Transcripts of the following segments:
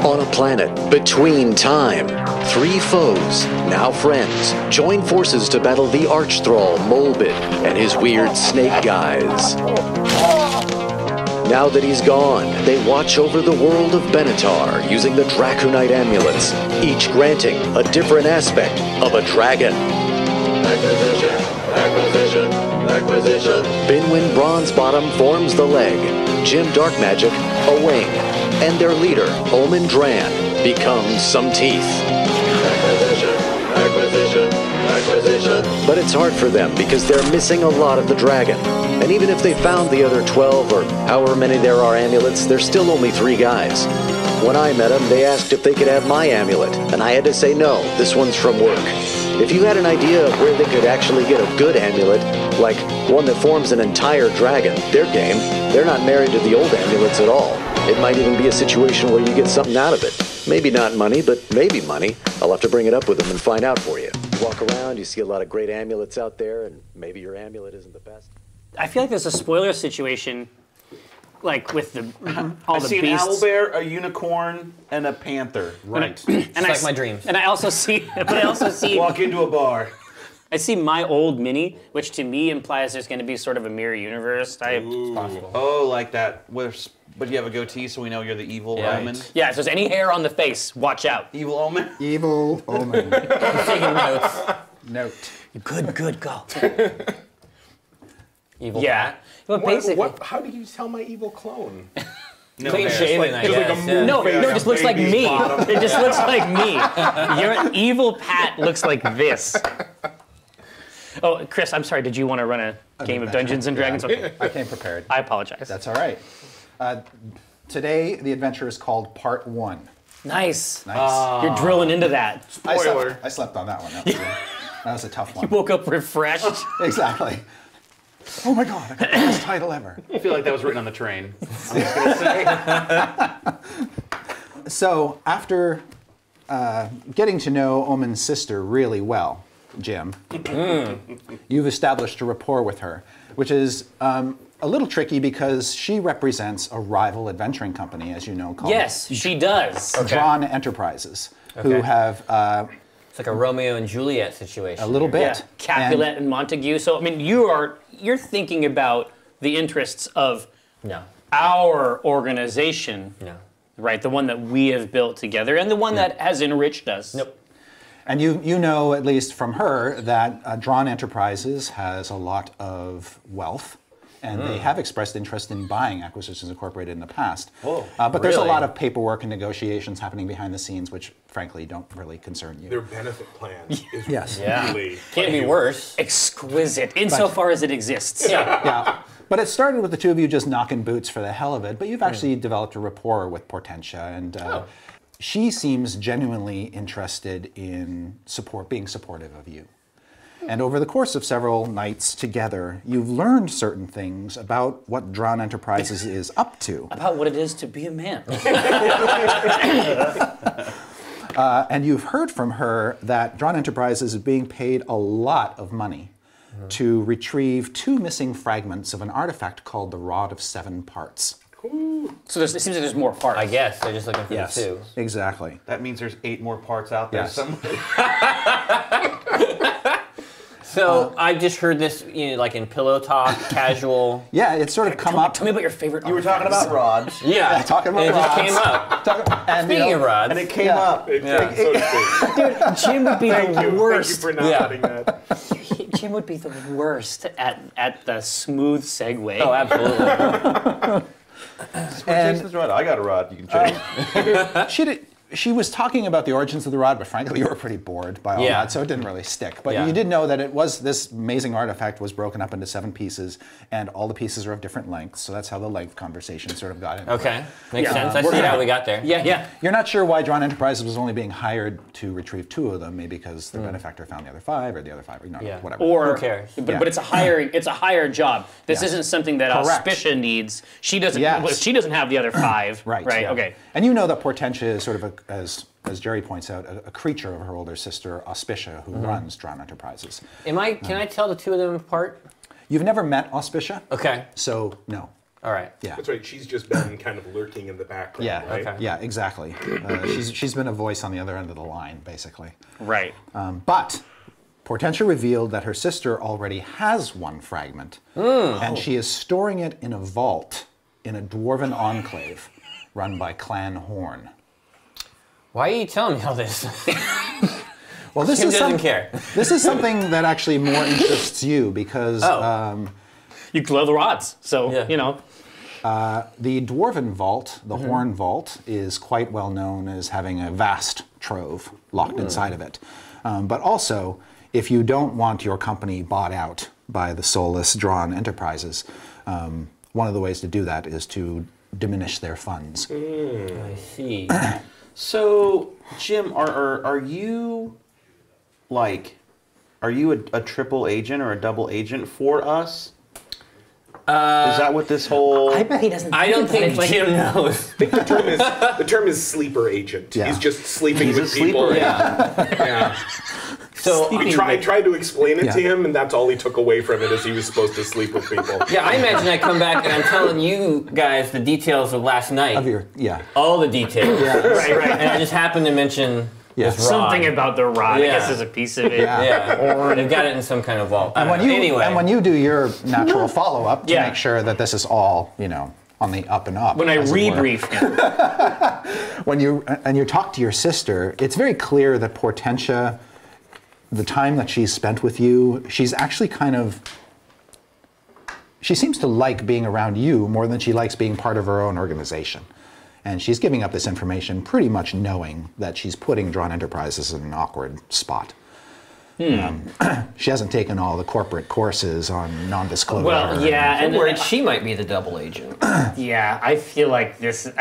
On a planet between time, three foes, now friends, join forces to battle the arch-thrall Molbit and his weird snake guys. Now that he's gone, they watch over the world of Benatar using the Draconite amulets, each granting a different aspect of a dragon. Acquisition, acquisition, acquisition. Binwin Bronzebottom forms the leg, Jim Darkmagic a wing, and their leader, Omen Dran, becomes some teeth. Acquisition, acquisition, acquisition. But it's hard for them because they're missing a lot of the dragon. And even if they found the other 12 or however many there are amulets, there's still only 3 guys. When I met them, they asked if they could have my amulet, and I had to say no, this one's from work. If you had an idea of where they could actually get a good amulet, like one that forms an entire dragon, their game, they're not married to the old amulets at all. It might even be a situation where you get something out of it. Maybe not money, but maybe money. I'll have to bring it up with them and find out for you. You walk around, you see a lot of great amulets out there, and maybe your amulet isn't the best. I feel like there's a spoiler situation, like with the all the I see beasts. an owlbear, a unicorn, and a panther. Right. And It's like my dreams. And I also see, but I also see, Walk into a bar. I see my old mini, which to me implies there's going to be sort of a mirror universe type. It's possible. Oh, like that. But you have a goatee, so we know you're the evil omen. Yeah, if there's any hair on the face, watch out. Evil omen. Evil Omen. Taking notes. Note. Good, go. Evil Yeah. cat. Well, basically. How do you tell my evil clone? No Clean hair. shaven, I Just like guess. a yeah. No, it just looks like baby's me. bottom. It just looks like me. Your evil Pat looks like this. Oh, Chris, I'm sorry. Did you want to run a game of Dungeons and Dragons? Okay. I came prepared. I apologize. That's all right. Today, the adventure is called Part 1. Nice. Nice. You're drilling into that. Spoiler. I slept on that one. That was a tough one. Woke up refreshed. Exactly. Oh my God, I got the best title ever. I feel like that was written on the train. I'm just gonna say. So, after getting to know Omen's sister really well, Jim, you've established a rapport with her, which is a little tricky because she represents a rival adventuring company, as you know, called Yes, she does. Drawn Enterprises, who Okay. have It's like a Romeo and Juliet situation. a little bit. Yeah. Capulet and Montague. So I mean, you're thinking about the interests of No. our organization, No. right? The one that we have built together, and the one that has enriched us. Nope. And you know, at least from her, that Drawn Enterprises has a lot of wealth, and they have expressed interest in buying Acquisitions Incorporated in the past. Oh, but there's a really? lot of paperwork and negotiations happening behind the scenes, which frankly don't really concern you. Their benefit plan is Yes. Yeah. really Can't be worse. Exquisite, insofar as it exists. Yeah. But it started with the two of you just knocking boots for the hell of it, but you've actually developed a rapport with Portentia, and she seems genuinely interested in being supportive of you. And over the course of several nights together, you've learned certain things about what Drawn Enterprises is up to. About what it is to be a man. And you've heard from her that Drawn Enterprises is being paid a lot of money to retrieve 2 missing fragments of an artifact called the Rod of 7 Parts. So it seems like there's more parts. I guess they're just looking for the two. Exactly. That means there's 8 more parts out there Yes. somewhere. So I just heard this, like in pillow talk, casual. Yeah, it's sort of come up. Tell me about your favorite. You were talking about rods, Yeah, talking about and it just rods. came up. And, Speaking of rods, and it came Yeah. up. so to speak. Dude, Jim would be the Thank you worst. for not Yeah. cutting that. Jim would be the worst at the smooth segue. oh, absolutely. Chase this rod. I got a rod. You can chase. she was talking about the origins of the rod, but frankly, you were pretty bored by all Yeah. that, so it didn't really stick. But Yeah. you did know that this amazing artifact was broken up into 7 pieces, and all the pieces are of different lengths, so that's how the length conversation sort of got into it. Okay, makes Yeah. sense. I see how we got there. Yeah. You're not sure why Drawn Enterprises was only being hired to retrieve 2 of them, maybe because the benefactor found the other 5, or the other 5, or Yeah. whatever. Or Who cares? But it's a higher job. This Yeah. isn't something that Correct. Auspicia needs. She doesn't. Yes. Well, she doesn't have the other 5. Right. Right. Yeah. Okay. And you know that Portentia is sort of as Jerry points out, a creature of her older sister, Auspicia, who runs Drawn Enterprises. Can I tell the two of them apart? You've never met Auspicia? Okay. So, no. All right. Yeah. That's right. She's just been kind of lurking in the background, Yeah, right? Okay. yeah, exactly. She's been a voice on the other end of the line, basically. Right. But Portentia revealed that her sister already has one fragment, and she is storing it in a vault in a dwarven enclave run by Clan Horn. Why are you telling me all this? Well, this Kim is doesn't care. This is something that actually more interests you because You glow the rods, so Yeah. you know. the Dwarven Vault, the Horn Vault, is quite well known as having a vast trove locked inside of it. But also, if you don't want your company bought out by the soulless Drawn Enterprises, one of the ways to do that is to diminish their funds. I see. So, Jim, are you like, are you a triple agent or a double agent for us? Is that what this whole? I bet he doesn't. I don't think Jim knows. The term is sleeper agent. Yeah. He's just sleeping He's a with people. sleeper Yeah. So I tried to explain it to Yeah. him, and that's all he took away from it, is he was supposed to sleep with people. yeah, I imagine I come back and I'm telling you guys the details of last night. Of your, yeah. All the details. Right, right. And I just happened to mention Yeah. this rod. Something about the rod. I Yeah. guess is a piece of it. Yeah. Or they've got it in some kind of vault. And when you anyway. and when you do your natural follow-up to Yeah. make sure that this is all, you know, on the up and up. When I as it were. rebrief him. When you talk to your sister, it's very clear that Portentia, the time that she's spent with you, she's actually she seems to like being around you more than she likes being part of her own organization. And she's giving up this information pretty much knowing that she's putting Drawn Enterprises in an awkward spot. She hasn't taken all the corporate courses on non-disclosure. Well, yeah, and and she might be the double agent. yeah, I feel like this is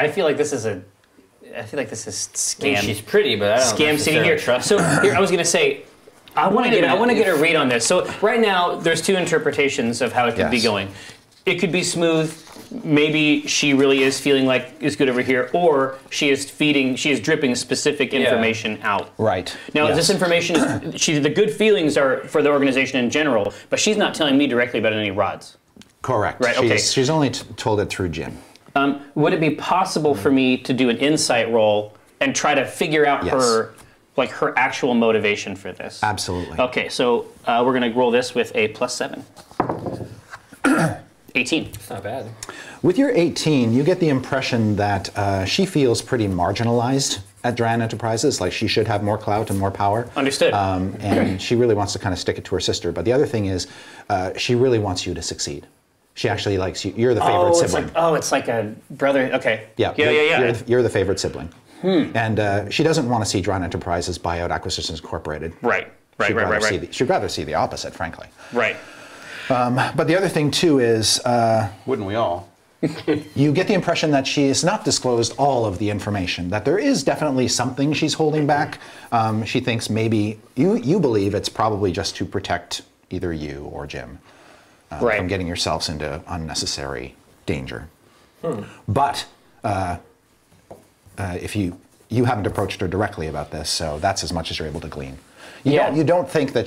scam. She's pretty, but I don't Scam city here. trust So here, I was going to say, I want Wait a to minute. get a read on this. So right now, there's two interpretations of how it could be Yes. going. It could be smooth. Maybe she really is feeling like it's good over here, or she is dripping specific information out. Right. Now, Yes. this information the good feelings are for the organization in general, but she's not telling me directly about any rods. Correct. Right, okay. She's only told it through Jim. Would it be possible for me to do an insight roll and try to figure out Yes. her actual motivation for this? Absolutely. Okay, so we're going to roll this with a +7. 18. It's not bad. With your 18, you get the impression that she feels pretty marginalized at Drawn Enterprises, like she should have more clout and more power. Understood. And she really wants to kind of stick it to her sister. But the other thing is, she really wants you to succeed. She actually likes you. You're the favorite sibling. It's like a brother. Okay. Yeah, Yeah. You're the favorite sibling. And she doesn't want to see Drawn Enterprises buy out Acquisitions Incorporated. Right. She'd rather see the opposite, frankly. Right. But the other thing, too, is Wouldn't we all? you get the impression that she has not disclosed all of the information, that there is definitely something she's holding back. She thinks maybe, you believe it's probably just to protect either you or Jim from getting yourselves into unnecessary danger. But if you haven't approached her directly about this, so that's as much as you're able to glean. You don't think that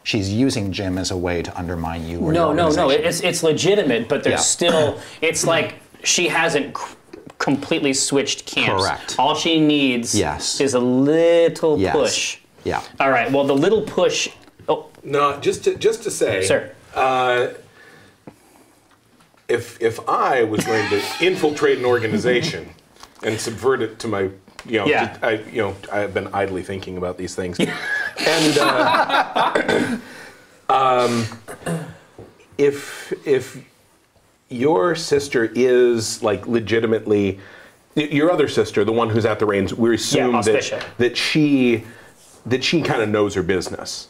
she's using Jim as a way to undermine you or your No. organization. It's legitimate, but there's Yeah. still. It's like she hasn't completely switched camps. Correct. All she needs Yes. is a little Yes. push. Yeah. All right. Well, the little push. Oh, No, just to say, sir. If I was going to infiltrate an organization and subvert it to my, Yeah. I've been idly thinking about these things, and if your sister is like legitimately your other sister, the one who's at the reins, we assume Auspicia. that she kind of knows her business,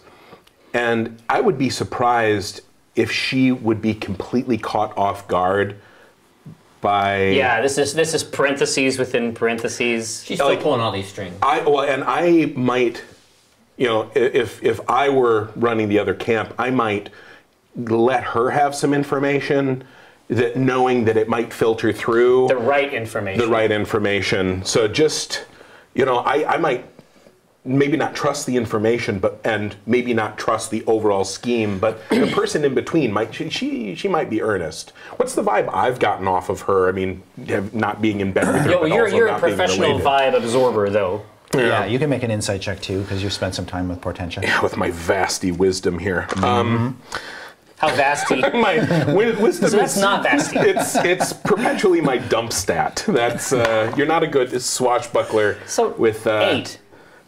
and I would be surprised if she would be completely caught off guard by. Yeah. This is parentheses within parentheses. She's still pulling all these strings. I might, if I were running the other camp, I might let her have some information, that knowing that it might filter through The right information. the right information. So just, I might maybe not trust the information, and maybe not trust the overall scheme, but the person in between she might be earnest. What's the vibe I've gotten off of her? I mean, not being in bed with her, but also you're a not being professional related. vibe absorber, though. Yeah, you can make an insight check too because you spent some time with Portentia. With my vasty wisdom here. How vasty. My wisdom So that's is, not vasty. it's perpetually my dump stat. That's you're not a good swashbuckler. So with 8.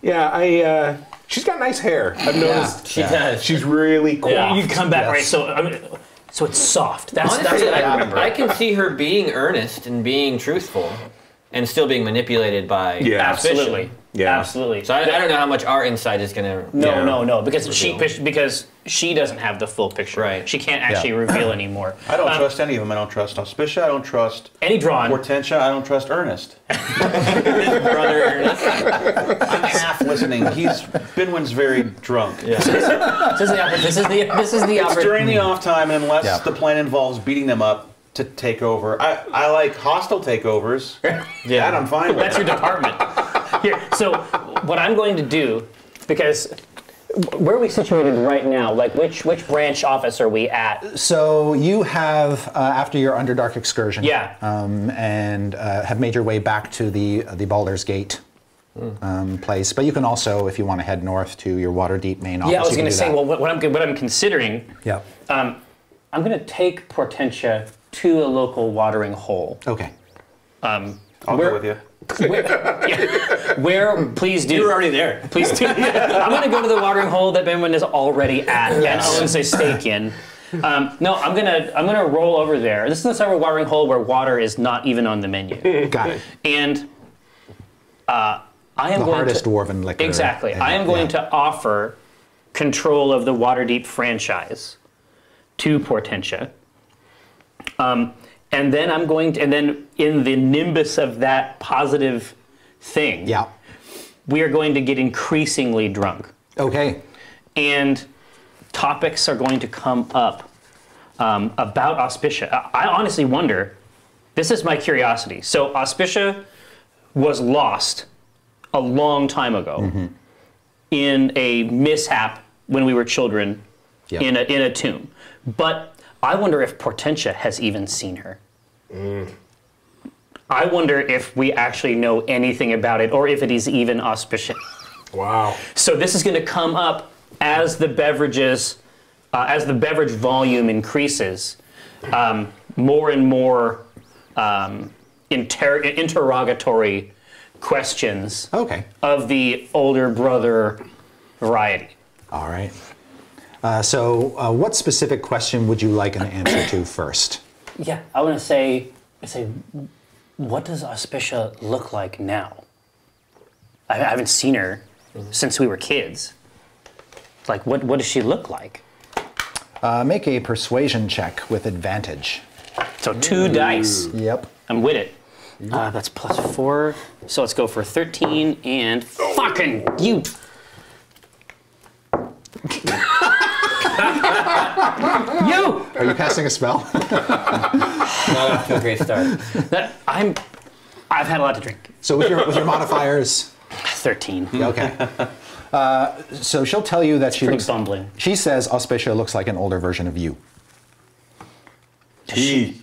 Yeah, she's got nice hair. I've noticed. She does. She's really cool. Yeah. You come back Yes. right. So so it's soft. That's Honestly, what I remember. I can see her being earnest and being truthful, and still being manipulated by Yeah. suspicion. Absolutely. Yeah. Absolutely. So I don't know how much our insight is going to. No, because she doesn't have the full picture. Right. She can't actually reveal anymore. I don't trust any of them. I don't trust Auspicia. I don't trust Any drawn. Hortensia. I don't trust Ernest. Brother Ernest. I'm half listening. Binwin's very drunk. This is the It's opportunity. during the off time, unless Yeah. the plan involves beating them up to take over. I like hostile takeovers. Yeah. That I'm fine with. That's your department. Here, so what I'm going to do, because where are we situated right now? Like which branch office are we at? So you have, after your Underdark excursion, Yeah. and have made your way back to the Baldur's Gate place. But you can also, if you want to head north to your Waterdeep main office, Yeah, I was you going can to do say, that. well, what I'm considering, Yeah. I'm going to take Portentia to a local watering hole. Okay. I'll Where- go with you. Where, please do. You were already there. Please do. I'm going to go to the watering hole that Benwin is already at and owns a stake in. No, I'm gonna roll over there. This is the type of watering hole where water is not even on the menu. Got it. And I am The going hardest to, dwarven liquor. Exactly. And- I am going yeah. to offer control of the Waterdeep franchise to Portentia. And then I'm going to, and then in the nimbus of that positive thing, Yeah. we are going to get increasingly drunk. Okay. And topics are going to come up about Auspicia. I honestly wonder, this is my curiosity. So Auspicia was lost a long time ago in a mishap when we were children Yep. in a tomb. But I wonder if Portentia has even seen her. I wonder if we actually know anything about it or if it is even Auspicia. Wow. So this is going to come up as the beverages, as the beverage volume increases, more and more interrogatory questions Okay. of the older brother variety. All right. So what specific question would you like an answer to first? Yeah, I want to say, what does Auspicia look like now? I haven't seen her since we were kids. Like, what does she look like? Make a persuasion check with advantage. So 2 dice. Yep. I'm with it. That's +4. So let's go for 13 and fucking you. You. Are you casting a spell? Not off to a great start. I've had a lot to drink. So with your modifiers, 13. okay. So she'll tell you that she Pretty looks. bumbling. She says Auspicia looks like an older version of you. Does she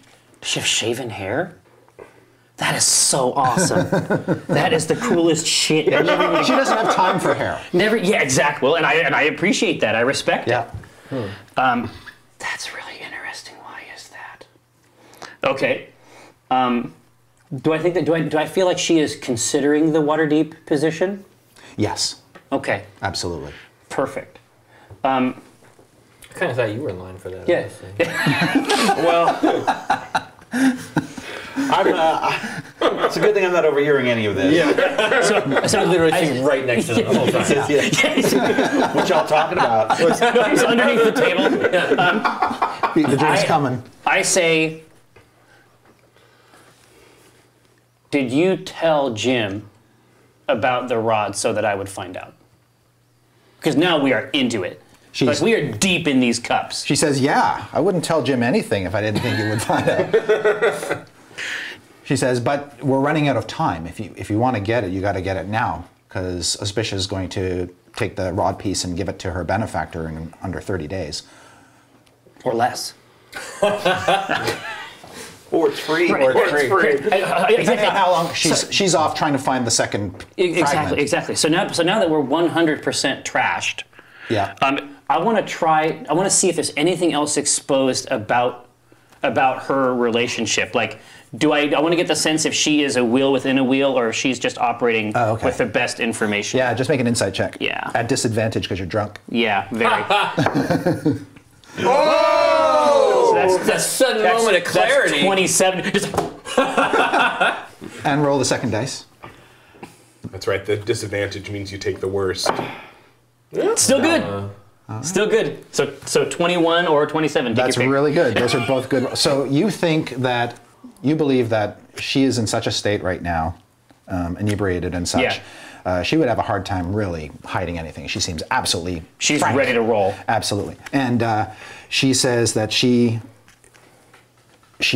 have shaven hair? That is so awesome. That is the coolest shit. She doesn't have time for hair. Never. Yeah, exactly. Well, and I appreciate that. I respect Yeah. it. That's really interesting. Why is that? Okay. Do I think that? Do I feel like she is considering the Waterdeep position? Yes. Okay. Absolutely. Perfect. I kind of thought you were in line for that. Yeah. Well, it's a good thing I'm not overhearing any of this. Yeah. So Literally sitting right next to them the whole time. What y'all talking about? He's underneath the table. The drink's coming. I say, did you tell Jim about the rod so that I would find out? Because now we are into it. Like we are deep in these cups. She says, yeah, I wouldn't tell Jim anything if I didn't think you would find out. She says, but we're running out of time. If you want to get it, you got to get it now. because Auspicia is going to take the rod piece and give it to her benefactor in under 30 days. Or less. Or it's free. Right. Or it's free. Exactly how long she's off trying to find the second fragment. Exactly. So now that we're 100% trashed, Yeah. I want to see if there's anything else exposed about her relationship. Like, I want to get the sense if she is a wheel within a wheel, or if she's just operating with the best information. Yeah, just make an insight check. Yeah. At disadvantage because you're drunk. Yeah, very. Oh! So that's sudden moment of clarity. That's 27. Just, And roll the second dice. That's right. The disadvantage means you take the worst. still good. Still good. So 21 or 27. That's really good. Those are both good. So you believe that she is in such a state right now, inebriated and such. Yeah. She would have a hard time really hiding anything. She seems absolutely She's frank. ready to roll. Absolutely. And she says that she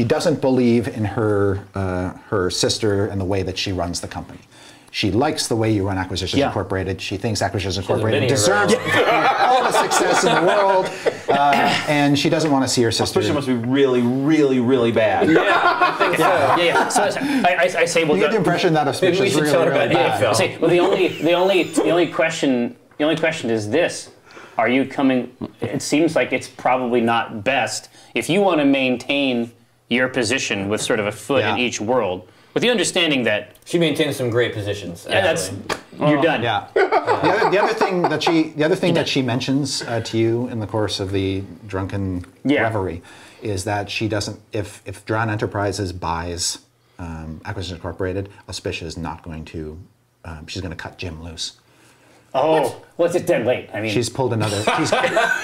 doesn't believe in her sister and the way that she runs the company. She likes the way you run Acquisitions Incorporated. She thinks Acquisitions Incorporated deserves all the success in the world, and she doesn't want to see her sister. Auspicia must be really, really, really bad. Yeah, I think so. Yeah. So I say, well, You get the impression that Auspicia we is should really, tell her really about bad. I say, well, the only question is this: are you coming? It seems like it's probably not best if you want to maintain your position with sort of a foot in each world, with the understanding that She maintains some great positions. you're done. Yeah. The other thing that she mentions to you in the course of the drunken reverie is that she doesn't. If Drown Enterprises buys Acquisitions Incorporated, Auspicia is not going to. She's going to cut Jim loose. Oh, well, it's dead late. I mean, She's pulled another.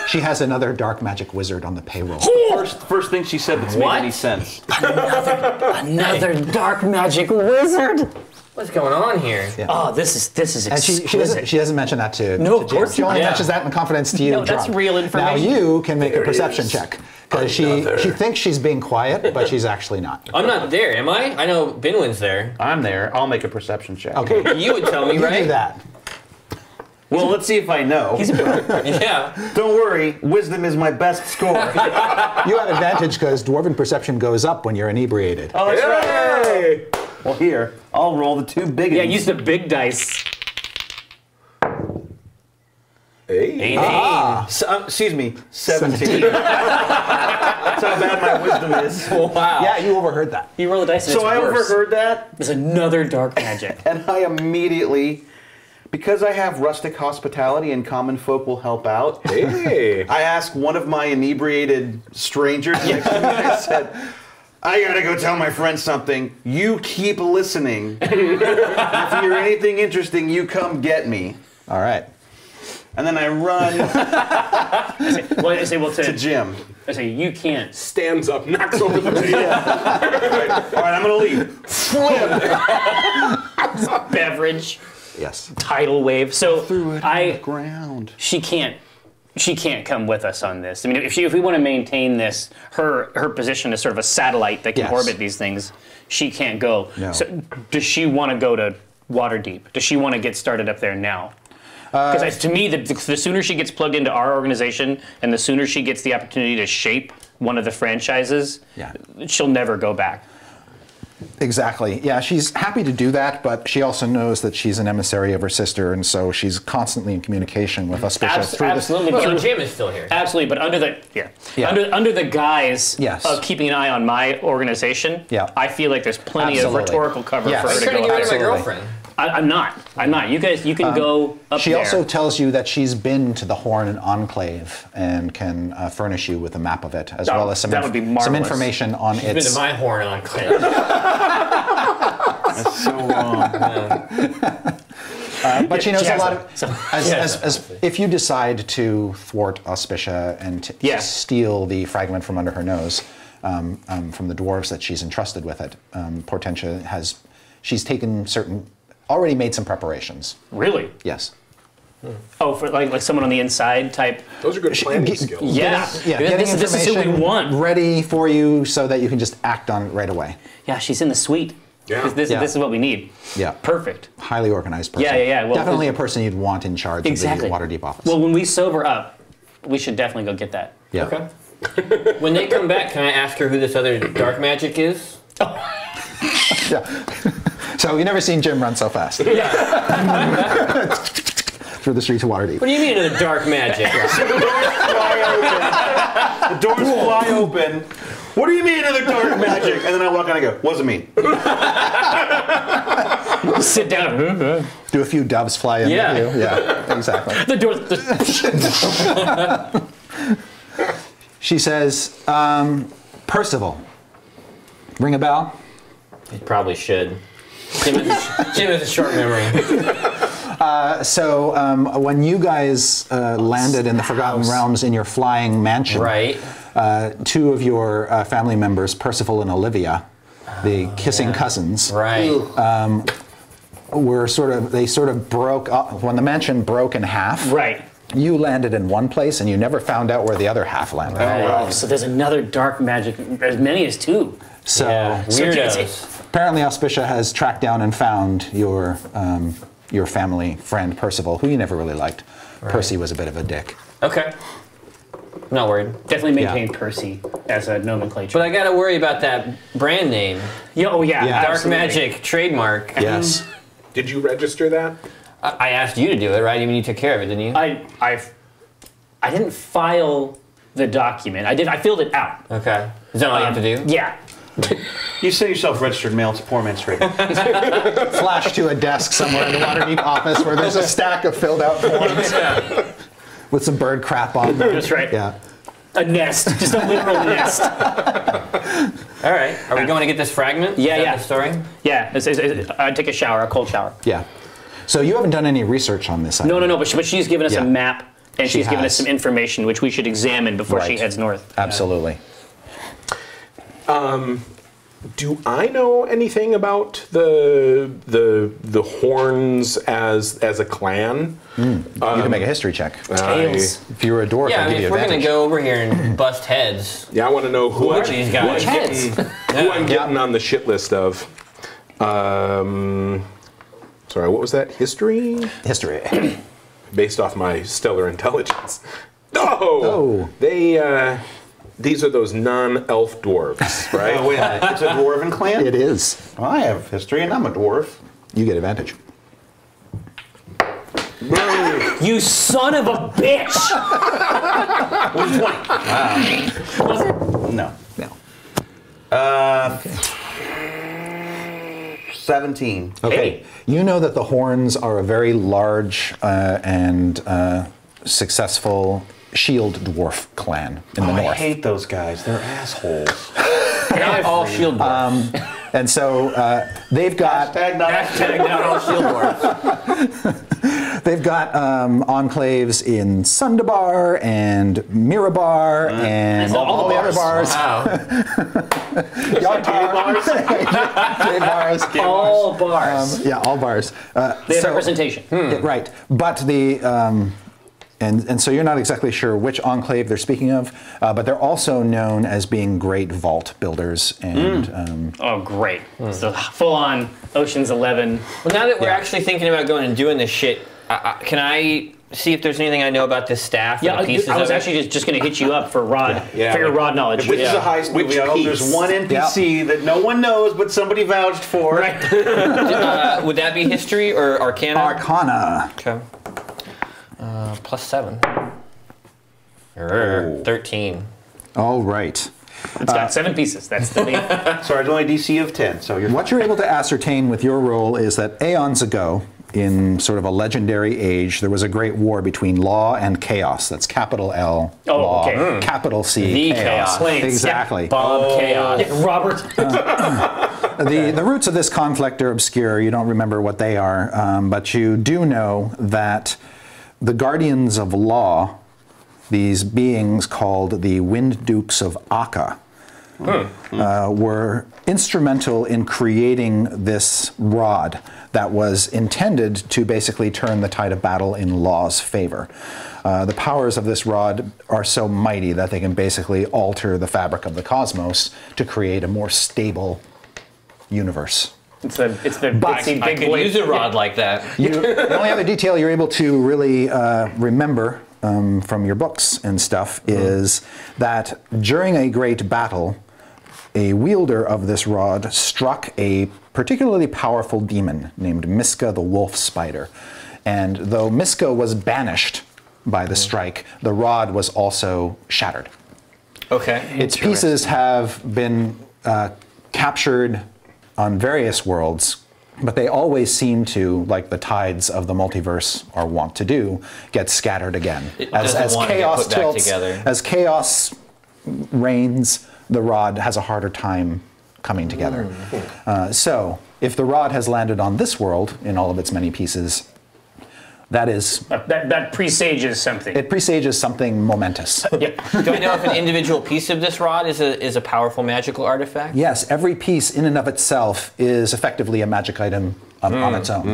She has another dark magic wizard on the payroll. First thing she said that's made any sense. another dark magic wizard. What's going on here? Yeah. Oh, this is And exquisite. she doesn't mention that to No, of Jim. course She only not. mentions that in confidence to you. No, that's drunk. real information. Now you can make a perception check because she thinks she's being quiet, but she's actually not. I'm not there, am I? I know Binwin's there. I'm there. I'll make a perception check. Okay, You would tell me, you right? do that. Well, let's see if I know. Yeah. Don't worry. Wisdom is my best score. You have advantage because dwarven perception goes up when you're inebriated. Oh, that's right. Well, here, I'll roll the two big Yeah, ones. use the big dice. Hey. Excuse me, 17. That's how bad my wisdom is. Wow. Yeah, you overheard that. You roll the dice and So it's I worse. overheard that, There's another dark magic. and I immediately, because I have rustic hospitality and common folk will help out, Hey. I asked one of my inebriated strangers next to me, I said, I gotta go tell my friend something. You keep listening. If you hear anything interesting, you come get me. All right. And then I run I say, to Jim. I say, you can't. Stands up, knocks over the table. All right, I'm gonna leave. Beverage, Yes. tidal wave. So Ground. she can't come with us on this. I mean, if we want to maintain this, her position as sort of a satellite that can Yes. orbit these things, she can't go. No. So does she want to go to Waterdeep? Does she want to get started up there now? Because to me, the sooner she gets plugged into our organization and the sooner she gets the opportunity to shape one of the franchises, she'll never go back. Exactly. Yeah, she's happy to do that, but she also knows that she's an emissary of her sister, and so she's constantly in communication with Auspicia through Absolutely. Well, Jim is still here. Absolutely, but under the guise Yes. of keeping an eye on my organization, I feel like there's plenty Absolutely. of rhetorical cover Yes. for her I'm to trying to go get rid of my Absolutely. girlfriend. I'm not. You guys, you can go up She there. also tells you that she's been to the Horn Enclave and can furnish you with a map of it, as That- well as some that would be some marvelous. information on She's been its. to my horn enclave. That's so wrong. But she knows a lot of. So- As if you decide to thwart Auspicia and steal the fragment from under her nose, from the dwarves that she's entrusted with it, Portentia she's already made some preparations. Really? Yes. Oh, for like someone on the inside type. Those are good planning skills. Yeah. Getting This is who we information want. ready for you so that you can just act on it right away. Yeah, she's in the suite. Yeah. This is what we need. Yeah. Perfect. highly organized person. Yeah. Well, definitely a person you'd want in charge of the Waterdeep office. Well, when we sober up, we should definitely go get that. yeah. Okay. When they come back, can I ask her who this other dark magic is? Yeah. So you've never seen Jim run so fast Yeah. through the streets of Waterdeep. What do you mean the dark magic? The doors fly open. What do you mean in the dark magic? And then I walk out and I go, wasn't me. Sit down. Do a few doves fly in Yeah. with you? Yeah, exactly. The door. She says, Percival, ring a bell? You probably should. Jim has a short memory. So when you guys landed in the Forgotten Realms in your flying mansion, Right. Two of your family members, Percival and Olivia, the kissing cousins, Right. were they sort of broke up when the mansion broke in half. Right. You landed in one place and you never found out where the other half landed. Oh, so there's another dark magic, as many as two. So, Yeah. so Weirdos. apparently Auspicia has tracked down and found your family friend Percival, who you never really liked. Percy was a bit of a dick. Okay. I'm not worried. Definitely maintain Percy as a nomenclature. But I gotta worry about that brand name. Yeah, oh yeah, Yeah. Dark absolutely. Magic trademark. Yes. Did you register that? I asked you to do it, right? I mean, you took care of it, didn't you? I didn't file the document. I filled it out. Okay. Is that all you have to do? Yeah. You say yourself registered mail, it's a poor man's trade. Flash to a desk somewhere in the Waterdeep office where there's a stack of filled out forms with some bird crap on them. That's right. Yeah. A nest, just a literal nest. All right. Are we going to get this fragment? Yeah, Is that yeah. the story? Yeah, I take a shower, a cold shower. Yeah. So you haven't done any research on this item. No, but she's given us Yeah. a map, and She she's given us has. some information which we should examine before she Right. heads north. Absolutely. Do I know anything about the Horns as a clan? You can make a history check. Tails. If you were a dwarf, Yeah, I I'd mean, give you if we're going advantage. to go over here and bust heads, Yeah, I want to know who are these guys? who I'm getting on the shit list of. Sorry, what was that? History? History. Based off my stellar intelligence. Oh! Oh. These are those non-elf dwarves, right? Oh, wait a minute. It's a dwarven clan? It is. Well, I have history and I'm a dwarf. You get advantage. You son of a bitch! Was it? No. No. 17. Okay. Hey. You know that the Horns are a very large and successful shield dwarf clan in the I north. hate those guys. They're assholes. not all shield dwarfs. And so they've got Not all shield dwarfs. enclaves in Sundabar and Mirabar and all the the other bars. Wow. Gay bars. All bars. Yeah, all bars. They have representation. Yeah, right, but the and so you're not exactly sure which enclave they're speaking of, but they're also known as being great vault builders and. Oh, great. So full-on Ocean's 11. Well, now that we're Yeah. actually thinking about going and doing this shit, can I see if there's anything I know about this staff? Yeah, and the pieces I was of it? actually just going to hit you up for Rod, Yeah, for your like- Rod knowledge. If this is a heist movie, I hope there's one NPC that no one knows but somebody vouched for. Right. Would that be history or arcana? Arcana. Okay. +7. 13. All right. It's got 7 pieces. That's the name. Sorry, it's only DC of 10, so you're What you're able to ascertain with your role is that aeons ago, in sort of a legendary age, there was a great war between law and chaos. That's capital L, Oh, law, okay. capital C, The chaos. chaos. Planes, Exactly. Bob Chaos. Yeah, Robert. The roots of this conflict are obscure. You don't remember what they are, but you do know that the guardians of law, these beings called the Wind Dukes of Akka, were instrumental in creating this rod that was intended to basically turn the tide of battle in law's favor. The powers of this rod are so mighty that they can basically alter the fabric of the cosmos to create a more stable universe. It's the bitsy I big could boy. use a rod like that. The only other detail you're able to really remember from your books and stuff is that during a great battle, a wielder of this rod struck a particularly powerful demon named Miska the Wolf Spider. And though Miska was banished by the strike, the rod was also shattered. Okay. Its pieces have been captured on various worlds, but they always seem to, like the tides of the multiverse are wont to do, get scattered again. It As doesn't want to get chaos put back tilts, together. as chaos reigns, the rod has a harder time coming together. So, if the rod has landed on this world in all of its many pieces, that presages something. it presages something momentous. Yep. Do I know if an individual piece of this rod is a powerful magical artifact? Yes, every piece in and of itself is effectively a magic item on its own.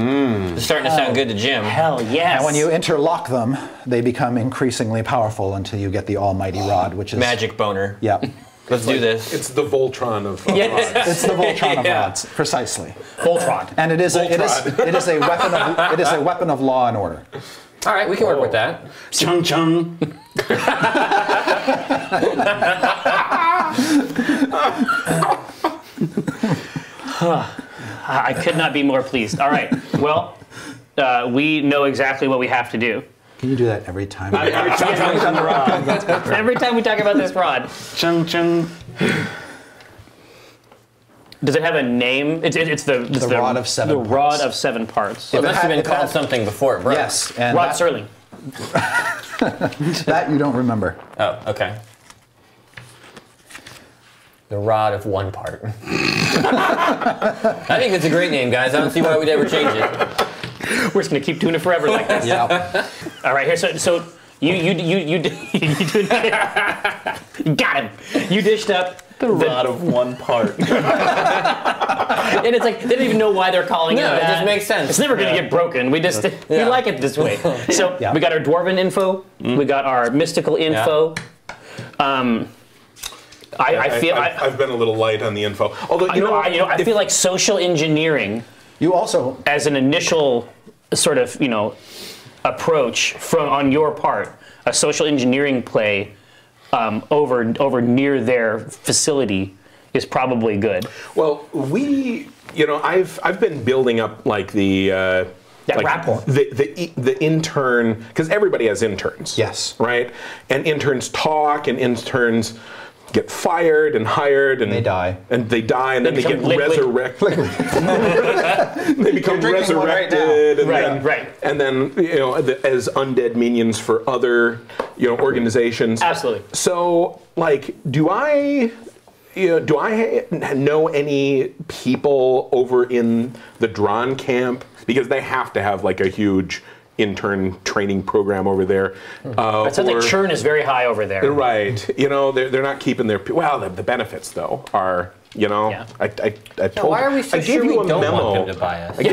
It's starting to sound good to Jim. Hell yes. And when you interlock them, they become increasingly powerful until you get the almighty rod, which is... Magic boner. Yeah. Let's do this. It's the Voltron of Yes. rods. It's the Voltron of Yeah. rods, precisely. Voltron. And it is a weapon of law and order. All right, we can work with that. Chung chung. I could not be more pleased. All right. Well, we know exactly what we have to do. Can you do that every time? Every time we talk about this rod, Chung chung. does it have a name? It's the rod of seven The parts. rod of 7 parts. It must have been if it called had- something before it broke. Yes, and Rod Serling. that you don't remember. Oh, okay. The rod of one part. I think it's a great name, guys. I don't see why we'd ever change it. We're just gonna keep doing it forever like this. Yeah. All right. Here. So you got him. You dished up The rod of one part. and it's like they don't even know why they're calling it No, it that. just makes sense. It's never gonna get broken. We just we Yeah. like it this way. So Yeah. we got our dwarven info. We got our mystical info. I feel I've been a little light on the info. Although I feel like social engineering You also... as an initial sort of approach on your part, a social engineering play over near their facility is probably good. Well, I've been building up like the rapport. the intern, because everybody has interns. Yes. Right? And interns talk, and interns get fired and hired, and They die. and then they become get liquid. resurrected. They become drinking one right now. resurrected, and Right, then right. and then as undead minions for other organizations. Absolutely. So, do I know any people over in the Drawn camp? Because they have to have a huge intern training program over there. It sounds like churn is very high over there. Right. They're not keeping their... Well, the benefits, though, are... Yeah. I told Why are we so I gave sure we you a don't memo. want them to buy us? I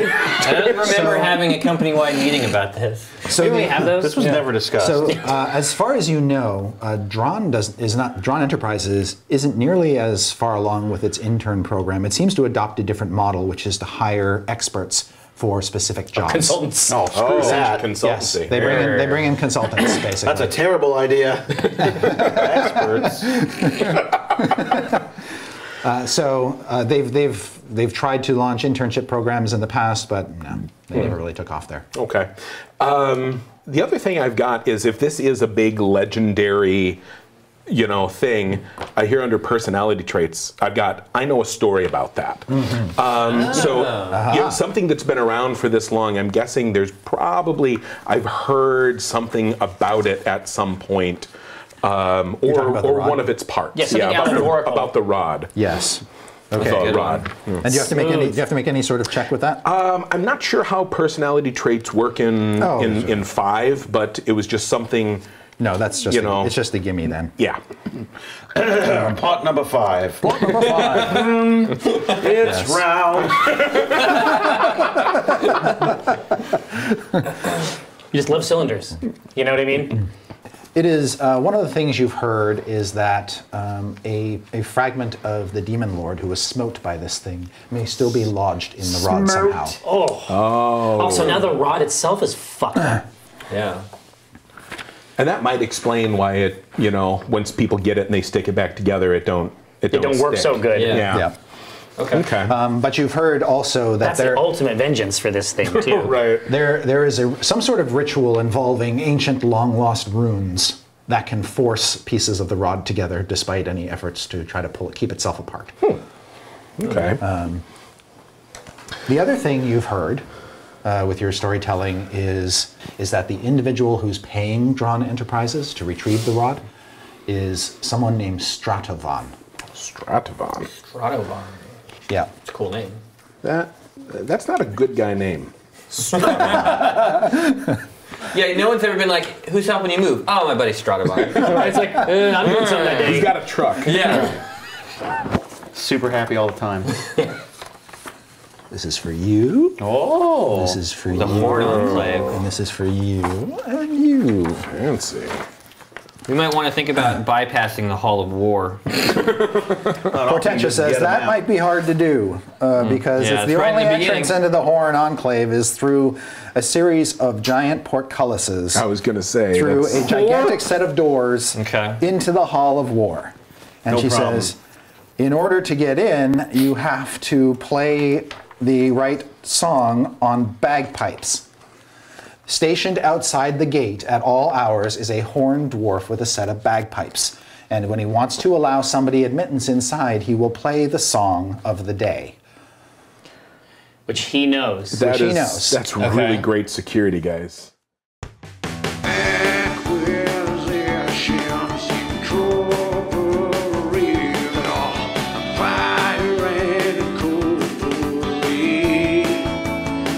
don't remember having a company-wide meeting about this. So Do we have those? This was never discussed. So, as far as you know, Drawn Enterprises isn't nearly as far along with its intern program. It seems to adopt a different model, which is to hire experts for specific jobs. Consultants. oh, screw that. Yes, Consultancy. they bring in consultants, basically. That's a terrible idea. Experts. They've tried to launch internship programs in the past, but no, they never really took off there. Okay. The other thing I've got is if this is a big legendary, thing, I hear under personality traits, I know a story about that. Something that's been around for this long, I'm guessing I've heard something about it at some point. talking about the or rod? one of its parts. Yeah, something allegorical. about the rod. Yes. Okay. The Good rod. one. And do you have to make any sort of check with that? I'm not sure how personality traits work in sure. 5, but it was just something. No, that's just it's just a gimme then. Yeah. Plot number 5. Plot number 5. It's round. You just love cylinders. You know what I mean? It is one of the things you've heard is that a fragment of the demon lord who was smote by this thing may still be lodged in the rod somehow. Oh, so now the rod itself is fucked up. Yeah. And that might explain why it, once people get it and they stick it back together, it don't work stick. so good. Yeah. Yeah. Okay. But you've heard also that That's the ultimate vengeance for this thing, too. Right. there is some sort of ritual involving ancient long-lost runes that can force pieces of the rod together despite any efforts to try to keep itself apart. Okay. The other thing you've heard with your storytelling is that the individual who's paying Drawn Enterprises to retrieve the rod is someone named Stratovan. Stratovan. Stratovan. Yeah. It's a cool name. That's not a good guy name. Yeah, no one's ever been like, who's helping you move? Oh, my buddy Stratovan. It's like, I'm doing something that day. He's got a truck. Yeah. Super happy all the time. This is for you. Oh. This is for The you. Horn Enclave. And this is for you. And you. Fancy. We might want to think about bypassing the Hall of War. Portentia says that might be hard to do because Yeah, it's the it's right in only the entrance beginning. into the Horn Enclave is through a series of giant portcullises. I was going to say. Through that's- a gigantic set of doors Okay. into the Hall of War. And No she problem. says, in order to get in, you have to play the right song on bagpipes. Stationed outside the gate at all hours is a horned dwarf with a set of bagpipes. And when he wants to allow somebody admittance inside, he will play the song of the day. Which he knows. that he is- knows. That's really great security, guys. Acquisitions, incorporated, fire and corporate.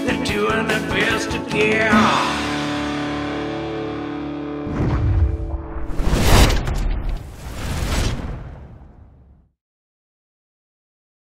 They're doing their best to get